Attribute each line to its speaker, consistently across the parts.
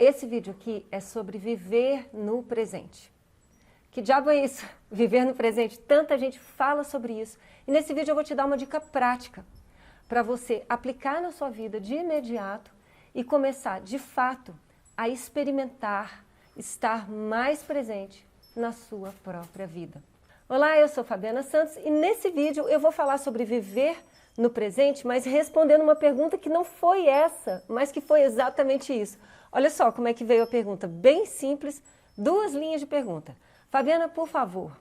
Speaker 1: Esse vídeo aqui é sobre viver no presente. Que diabo é isso? Viver no presente? Tanta gente fala sobre isso. E nesse vídeo eu vou te dar uma dica prática para você aplicar na sua vida de imediato e começar, de fato, a experimentar, estar mais presente na sua própria vida. Olá, eu sou Fabiana Santos e nesse vídeo eu vou falar sobre viver no presente, mas respondendo uma pergunta que não foi essa, mas que foi exatamente isso. Olha só como é que veio a pergunta, bem simples, 2 linhas de pergunta. Fabiana, por favor,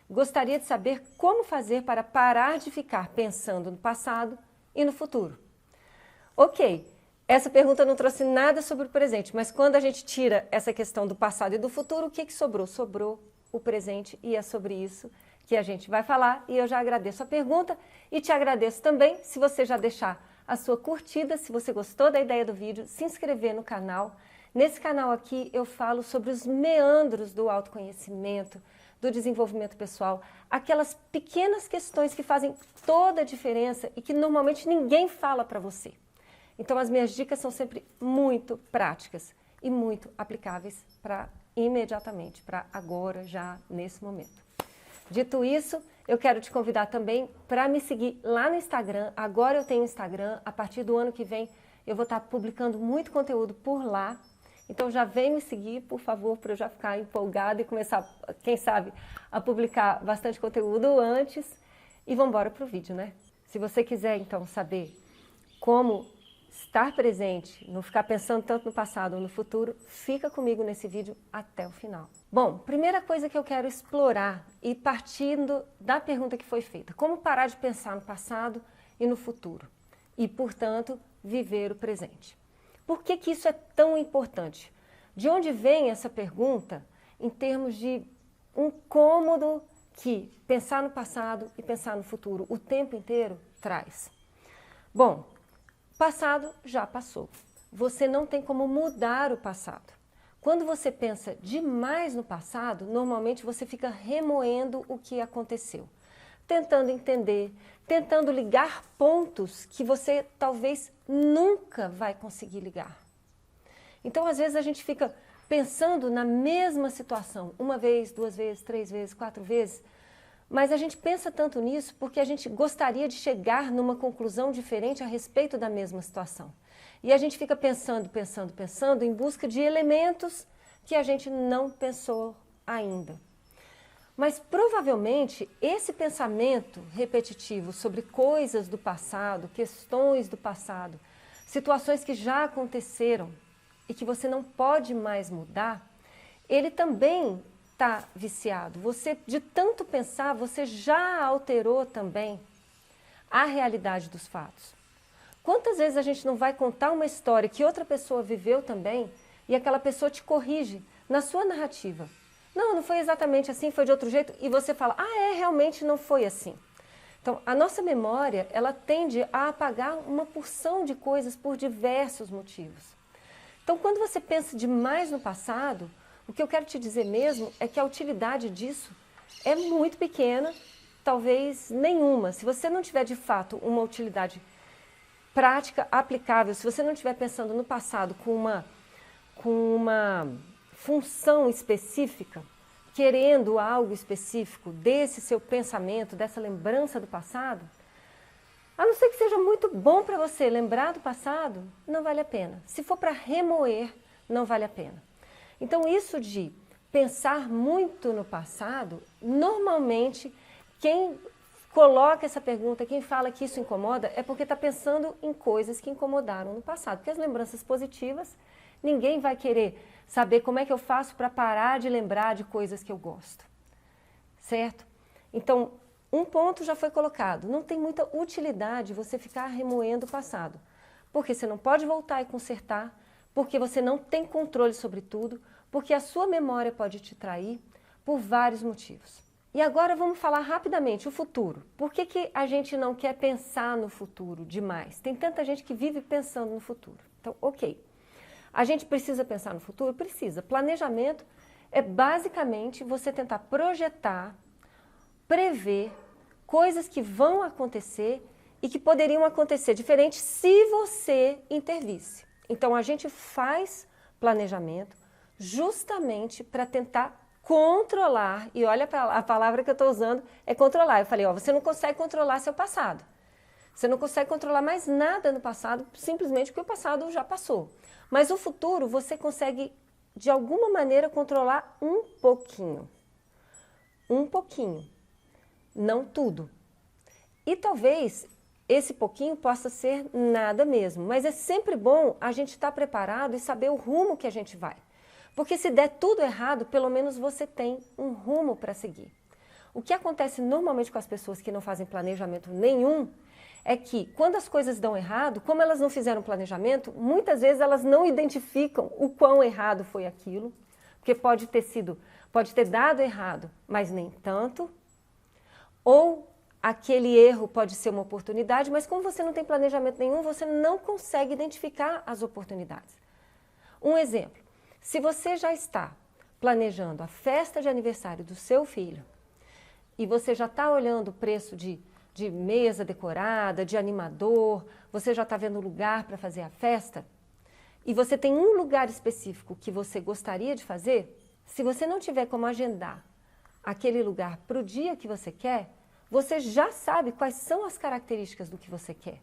Speaker 1: gostaria de saber como fazer para parar de ficar pensando no passado e no futuro. Ok, essa pergunta não trouxe nada sobre o presente, mas quando a gente tira essa questão do passado e do futuro, o que sobrou? Sobrou o presente e é sobre isso que a gente vai falar e eu já agradeço a pergunta e te agradeço também se você já deixar a sua curtida, se você gostou da ideia do vídeo, se inscrever no canal. Nesse canal aqui eu falo sobre os meandros do autoconhecimento, do desenvolvimento pessoal, aquelas pequenas questões que fazem toda a diferença e que normalmente ninguém fala para você. Então as minhas dicas são sempre muito práticas e muito aplicáveis para imediatamente, para agora, já nesse momento. Dito isso, eu quero te convidar também para me seguir lá no Instagram. Agora eu tenho Instagram, a partir do ano que vem eu vou estar publicando muito conteúdo por lá. Então já vem me seguir, por favor, para eu já ficar empolgada e começar, quem sabe, a publicar bastante conteúdo antes. E vamos embora para o vídeo, né? Se você quiser, então, saber como estar presente, não ficar pensando tanto no passado ou no futuro, fica comigo nesse vídeo até o final. Bom, primeira coisa que eu quero explorar e partindo da pergunta que foi feita, como parar de pensar no passado e no futuro e, portanto, viver o presente. Por que isso é tão importante? De onde vem essa pergunta em termos de um incômodo que pensar no passado e pensar no futuro o tempo inteiro traz? Bom, passado já passou. Você não tem como mudar o passado. Quando você pensa demais no passado, normalmente você fica remoendo o que aconteceu, tentando entender, tentando ligar pontos que você talvez nunca vai conseguir ligar. Então, às vezes, a gente fica pensando na mesma situação, 1 vez, 2 vezes, 3 vezes, 4 vezes, mas a gente pensa tanto nisso porque a gente gostaria de chegar numa conclusão diferente a respeito da mesma situação. E a gente fica pensando em busca de elementos que a gente não pensou ainda. Mas provavelmente esse pensamento repetitivo sobre coisas do passado, questões do passado, situações que já aconteceram e que você não pode mais mudar, ele também está viciado. Você, de tanto pensar, você já alterou também a realidade dos fatos. Quantas vezes a gente não vai contar uma história que outra pessoa viveu também e aquela pessoa te corrige na sua narrativa? Não, não foi exatamente assim, foi de outro jeito, e você fala, realmente não foi assim. Então, a nossa memória, ela tende a apagar uma porção de coisas por diversos motivos. Então, quando você pensa demais no passado, o que eu quero te dizer mesmo é que a utilidade disso é muito pequena, talvez nenhuma. Se você não tiver de fato uma utilidade prática, aplicável, se você não estiver pensando no passado com uma função específica, querendo algo específico desse seu pensamento, dessa lembrança do passado, a não ser que seja muito bom para você lembrar do passado, não vale a pena. Se for para remoer, não vale a pena. Então isso de pensar muito no passado, normalmente quem coloca essa pergunta, quem fala que isso incomoda, é porque está pensando em coisas que incomodaram no passado. Porque as lembranças positivas, ninguém vai querer saber como é que eu faço para parar de lembrar de coisas que eu gosto. Certo? Então, um ponto já foi colocado. Não tem muita utilidade você ficar remoendo o passado. Porque você não pode voltar e consertar, porque você não tem controle sobre tudo, porque a sua memória pode te trair por vários motivos. E agora vamos falar rapidamente o futuro. Por que a gente não quer pensar no futuro demais? Tem tanta gente que vive pensando no futuro. Então, ok. A gente precisa pensar no futuro? Precisa. Planejamento é basicamente você tentar projetar, prever coisas que vão acontecer e que poderiam acontecer diferente se você intervisse. Então a gente faz planejamento justamente para tentar controlar, e olha a palavra que eu estou usando é controlar. Eu falei, ó, você não consegue controlar seu passado. Você não consegue controlar mais nada no passado, simplesmente porque o passado já passou. Mas o futuro você consegue, de alguma maneira, controlar um pouquinho. Um pouquinho. Não tudo. E talvez esse pouquinho possa ser nada mesmo. Mas é sempre bom a gente estar preparado e saber o rumo que a gente vai. Porque se der tudo errado, pelo menos você tem um rumo para seguir. O que acontece normalmente com as pessoas que não fazem planejamento nenhum é que quando as coisas dão errado, como elas não fizeram planejamento, muitas vezes elas não identificam o quão errado foi aquilo, porque pode ter dado errado, mas nem tanto, ou aquele erro pode ser uma oportunidade, mas como você não tem planejamento nenhum, você não consegue identificar as oportunidades. Um exemplo, se você já está planejando a festa de aniversário do seu filho e você já está olhando o preço de mesa decorada, de animador, você já está vendo lugar para fazer a festa, e você tem um lugar específico que você gostaria de fazer, se você não tiver como agendar aquele lugar para o dia que você quer, você já sabe quais são as características do que você quer.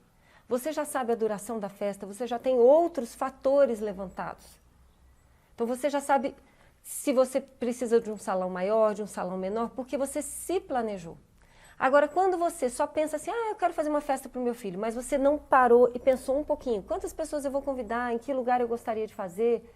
Speaker 1: Você já sabe a duração da festa, você já tem outros fatores levantados. Então você já sabe se você precisa de um salão maior, de um salão menor, porque você se planejou. Agora, quando você só pensa assim, eu quero fazer uma festa para o meu filho, mas você não parou e pensou um pouquinho, quantas pessoas eu vou convidar, em que lugar eu gostaria de fazer,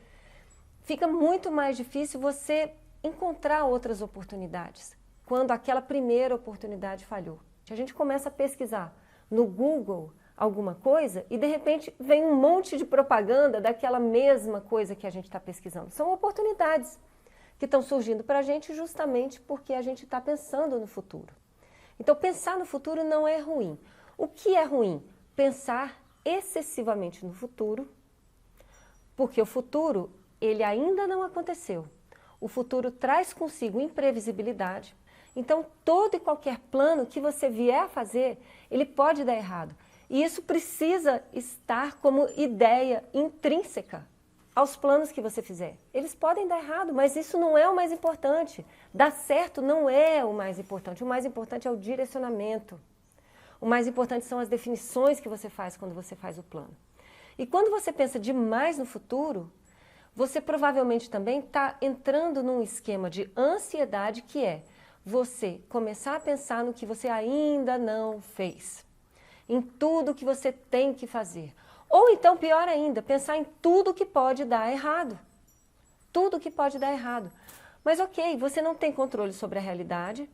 Speaker 1: fica muito mais difícil você encontrar outras oportunidades, quando aquela primeira oportunidade falhou. A gente começa a pesquisar no Google alguma coisa e de repente vem um monte de propaganda daquela mesma coisa que a gente está pesquisando. São oportunidades que estão surgindo para a gente justamente porque a gente está pensando no futuro. Então, pensar no futuro não é ruim. O que é ruim? Pensar excessivamente no futuro, porque o futuro, ele ainda não aconteceu. O futuro traz consigo imprevisibilidade. Então, todo e qualquer plano que você vier a fazer, ele pode dar errado. E isso precisa estar como ideia intrínseca aos planos que você fizer. Eles podem dar errado, mas isso não é o mais importante. Dar certo não é o mais importante. O mais importante é o direcionamento. O mais importante são as definições que você faz quando você faz o plano. E quando você pensa demais no futuro, você provavelmente também está entrando num esquema de ansiedade que é você começar a pensar no que você ainda não fez, em tudo que você tem que fazer. Ou então, pior ainda, pensar em tudo que pode dar errado. Tudo que pode dar errado. Mas ok, você não tem controle sobre a realidade,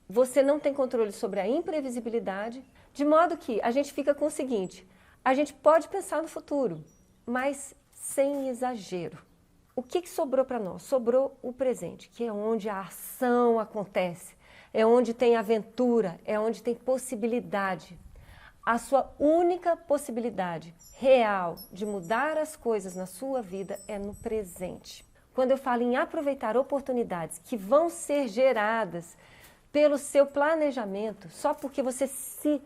Speaker 1: você não tem controle sobre a imprevisibilidade, de modo que a gente fica com o seguinte, a gente pode pensar no futuro, mas sem exagero. O que sobrou para nós? Sobrou o presente, que é onde a ação acontece, é onde tem aventura, é onde tem possibilidade. A sua única possibilidade real de mudar as coisas na sua vida é no presente. Quando eu falo em aproveitar oportunidades que vão ser geradas pelo seu planejamento, só porque você se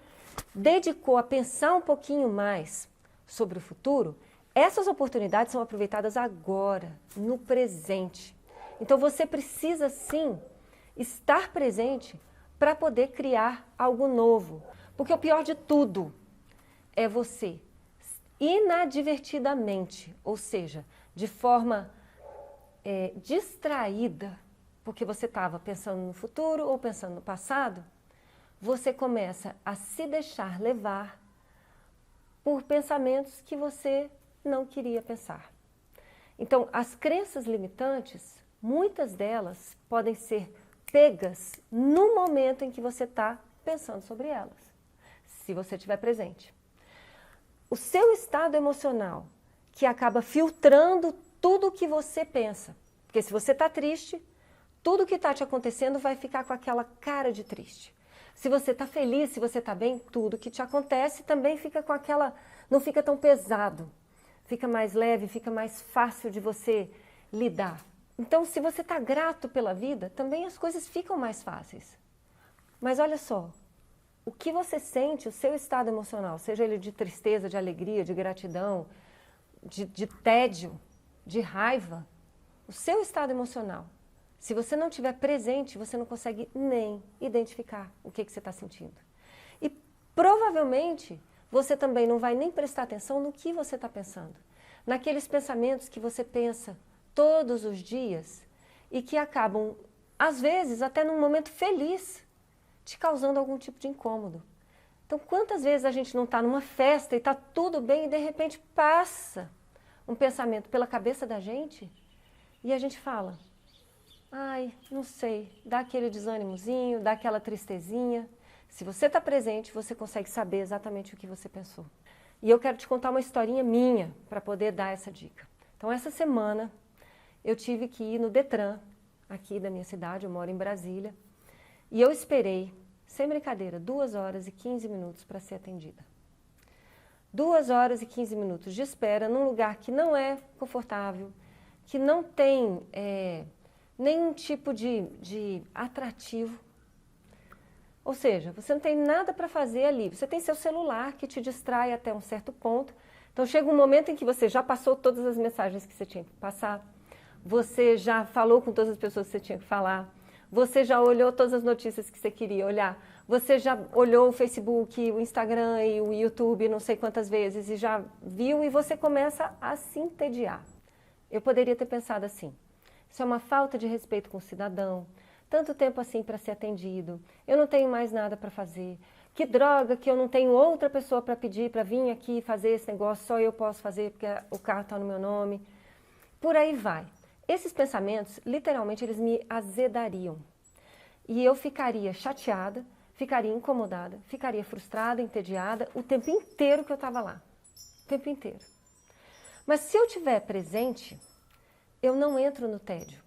Speaker 1: dedicou a pensar um pouquinho mais sobre o futuro, essas oportunidades são aproveitadas agora, no presente. Então você precisa sim estar presente para poder criar algo novo. Porque o pior de tudo é você, inadvertidamente, ou seja, de forma distraída, porque você estava pensando no futuro ou pensando no passado, você começa a se deixar levar por pensamentos que você não queria pensar. Então, as crenças limitantes, muitas delas podem ser pegas no momento em que você está pensando sobre elas. Se você estiver presente. O seu estado emocional, que acaba filtrando tudo o que você pensa. Porque se você está triste, tudo que está te acontecendo vai ficar com aquela cara de triste. Se você está feliz, se você está bem, tudo que te acontece também fica com aquela... não fica tão pesado. Fica mais leve, fica mais fácil de você lidar. Então, se você está grato pela vida, também as coisas ficam mais fáceis. Mas olha só, o que você sente, o seu estado emocional, seja ele de tristeza, de alegria, de gratidão, de tédio, de raiva, o seu estado emocional, se você não estiver presente, você não consegue nem identificar o que você está sentindo. E provavelmente você também não vai nem prestar atenção no que você está pensando. Naqueles pensamentos que você pensa todos os dias e que acabam, às vezes, até num momento feliz, te causando algum tipo de incômodo. Então, quantas vezes a gente não está numa festa e está tudo bem e de repente passa um pensamento pela cabeça da gente e a gente fala, ai, não sei, dá aquele desânimozinho, dá aquela tristezinha. Se você está presente, você consegue saber exatamente o que você pensou. E eu quero te contar uma historinha minha para poder dar essa dica. Então, essa semana eu tive que ir no Detran, aqui da minha cidade, eu moro em Brasília, e eu esperei, sem brincadeira, 2 horas e 15 minutos para ser atendida. 2 horas e 15 minutos de espera num lugar que não é confortável, que não tem nenhum tipo de atrativo. Ou seja, você não tem nada para fazer ali, você tem seu celular que te distrai até um certo ponto. Então chega um momento em que você já passou todas as mensagens que você tinha que passar, você já falou com todas as pessoas que você tinha que falar, você já olhou todas as notícias que você queria olhar, você já olhou o Facebook, o Instagram e o YouTube não sei quantas vezes e já viu e você começa a se entediar. Eu poderia ter pensado assim, isso é uma falta de respeito com o cidadão, tanto tempo assim para ser atendido, eu não tenho mais nada para fazer, que droga que eu não tenho outra pessoa para pedir para vir aqui fazer esse negócio, só eu posso fazer porque o carro está no meu nome, por aí vai. Esses pensamentos, literalmente, eles me azedariam e eu ficaria chateada, ficaria incomodada, ficaria frustrada, entediada o tempo inteiro que eu estava lá, o tempo inteiro. Mas se eu estiver presente, eu não entro no tédio,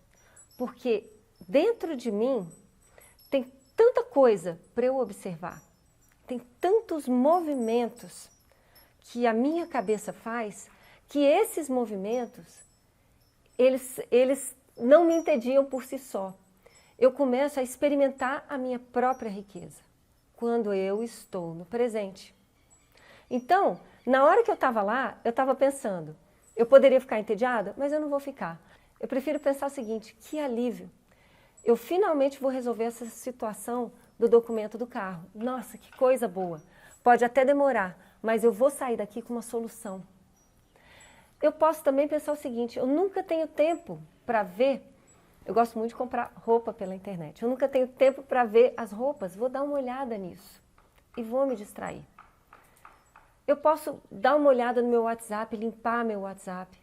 Speaker 1: porque dentro de mim tem tanta coisa para eu observar, tem tantos movimentos que a minha cabeça faz, que esses movimentos, eles não me entediam por si só. Eu começo a experimentar a minha própria riqueza, quando eu estou no presente. Então, na hora que eu estava lá, eu estava pensando, eu poderia ficar entediada, mas eu não vou ficar. Eu prefiro pensar o seguinte, que alívio. Eu finalmente vou resolver essa situação do documento do carro. Nossa, que coisa boa. Pode até demorar, mas eu vou sair daqui com uma solução. Eu posso também pensar o seguinte, eu nunca tenho tempo para ver, eu gosto muito de comprar roupa pela internet, eu nunca tenho tempo para ver as roupas, vou dar uma olhada nisso e vou me distrair. Eu posso dar uma olhada no meu WhatsApp, limpar meu WhatsApp.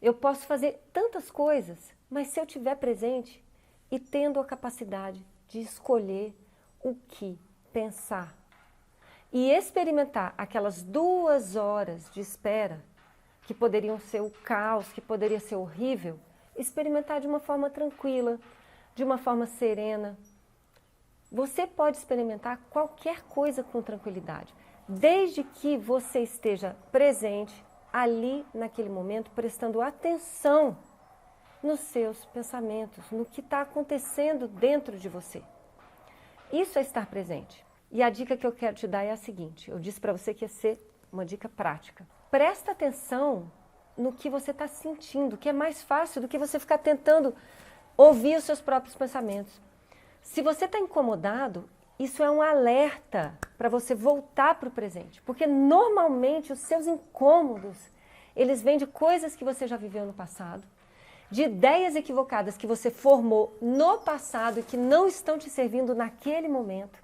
Speaker 1: Eu posso fazer tantas coisas, mas se eu estiver presente e tendo a capacidade de escolher o que pensar e experimentar aquelas 2 horas de espera, que poderiam ser o caos, que poderia ser horrível, experimentar de uma forma tranquila, de uma forma serena. Você pode experimentar qualquer coisa com tranquilidade, desde que você esteja presente ali naquele momento, prestando atenção nos seus pensamentos, no que está acontecendo dentro de você. Isso é estar presente. E a dica que eu quero te dar é a seguinte, eu disse para você que ia ser uma dica prática. Presta atenção no que você está sentindo, que é mais fácil do que você ficar tentando ouvir os seus próprios pensamentos. Se você está incomodado, isso é um alerta para você voltar para o presente, porque normalmente os seus incômodos, eles vêm de coisas que você já viveu no passado, de ideias equivocadas que você formou no passado e que não estão te servindo naquele momento,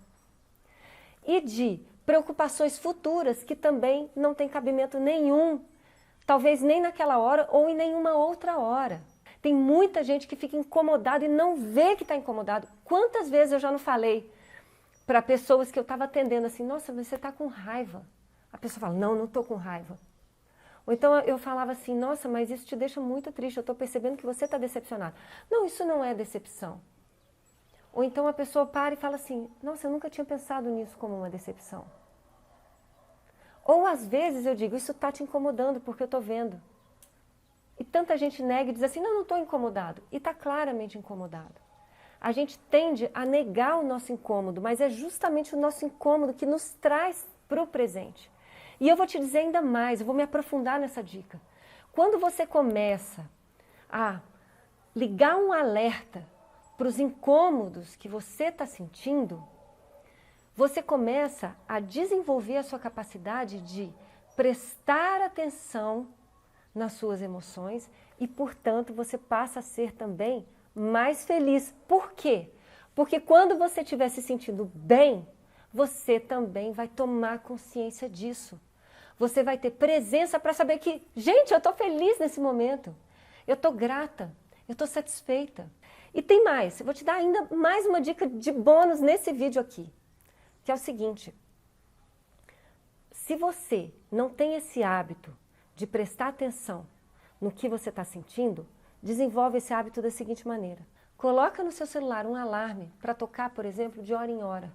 Speaker 1: e de preocupações futuras que também não têm cabimento nenhum, talvez nem naquela hora ou em nenhuma outra hora. Tem muita gente que fica incomodada e não vê que está incomodado. Quantas vezes eu já não falei para pessoas que eu estava atendendo assim, nossa, mas você está com raiva. A pessoa fala, não estou com raiva. Ou então eu falava assim, nossa, mas isso te deixa muito triste, eu estou percebendo que você está decepcionado. Não, isso não é decepção. Ou então a pessoa para e fala assim, nossa, eu nunca tinha pensado nisso como uma decepção. Ou às vezes eu digo, isso está te incomodando porque eu estou vendo. E tanta gente nega e diz assim, não estou incomodado. E está claramente incomodado. A gente tende a negar o nosso incômodo, mas é justamente o nosso incômodo que nos traz para o presente. E eu vou te dizer ainda mais, eu vou me aprofundar nessa dica. Quando você começa a ligar um alerta para os incômodos que você está sentindo, você começa a desenvolver a sua capacidade de prestar atenção nas suas emoções e, portanto, você passa a ser também mais feliz. Por quê? Porque quando você estiver se sentindo bem, você também vai tomar consciência disso. Você vai ter presença para saber que, gente, eu estou feliz nesse momento. Eu estou grata, eu estou satisfeita. E tem mais, eu vou te dar ainda mais uma dica de bônus nesse vídeo aqui, que é o seguinte: se você não tem esse hábito de prestar atenção no que você está sentindo, desenvolve esse hábito da seguinte maneira. Coloca no seu celular um alarme para tocar, por exemplo, de hora em hora.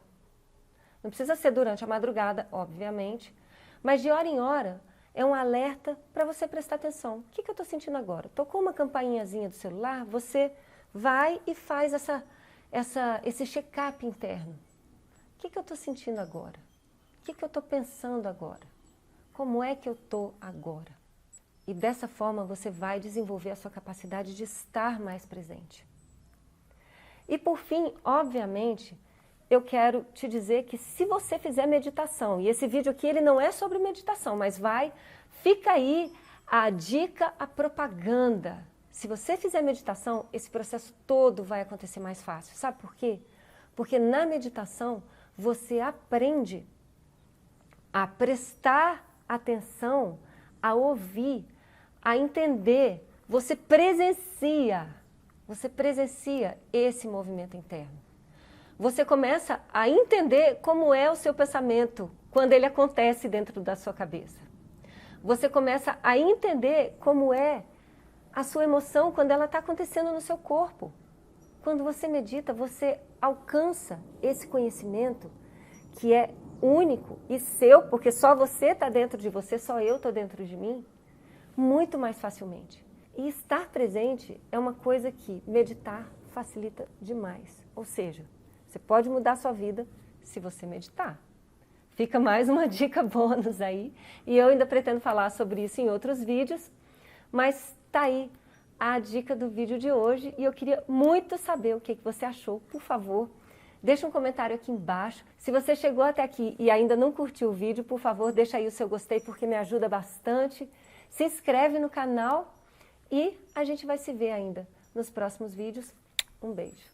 Speaker 1: Não precisa ser durante a madrugada, obviamente, mas de hora em hora é um alerta para você prestar atenção. O que eu estou sentindo agora? Tocou uma campainhazinha do celular, você vai e faz esse check-up interno. O que eu estou sentindo agora? O que eu estou pensando agora? Como é que eu estou agora? E dessa forma você vai desenvolver a sua capacidade de estar mais presente. E por fim, obviamente, eu quero te dizer que se você fizer meditação, e esse vídeo aqui ele não é sobre meditação, mas fica aí a dica, a propaganda. Se você fizer meditação, esse processo todo vai acontecer mais fácil. Sabe por quê? Porque na meditação você aprende a prestar atenção, a ouvir, a entender. Você presencia esse movimento interno. Você começa a entender como é o seu pensamento quando ele acontece dentro da sua cabeça. Você começa a entender como é a sua emoção quando ela está acontecendo no seu corpo. Quando você medita, você alcança esse conhecimento que é único e seu, porque só você está dentro de você, só eu estou dentro de mim, muito mais facilmente. E estar presente é uma coisa que meditar facilita demais. Ou seja, você pode mudar a sua vida se você meditar. Fica mais uma dica bônus aí. E eu ainda pretendo falar sobre isso em outros vídeos. Mas tá aí a dica do vídeo de hoje. E eu queria muito saber o que você achou. Por favor, deixa um comentário aqui embaixo. Se você chegou até aqui e ainda não curtiu o vídeo, por favor, deixa aí o seu gostei, porque me ajuda bastante. Se inscreve no canal e a gente vai se ver ainda nos próximos vídeos. Um beijo.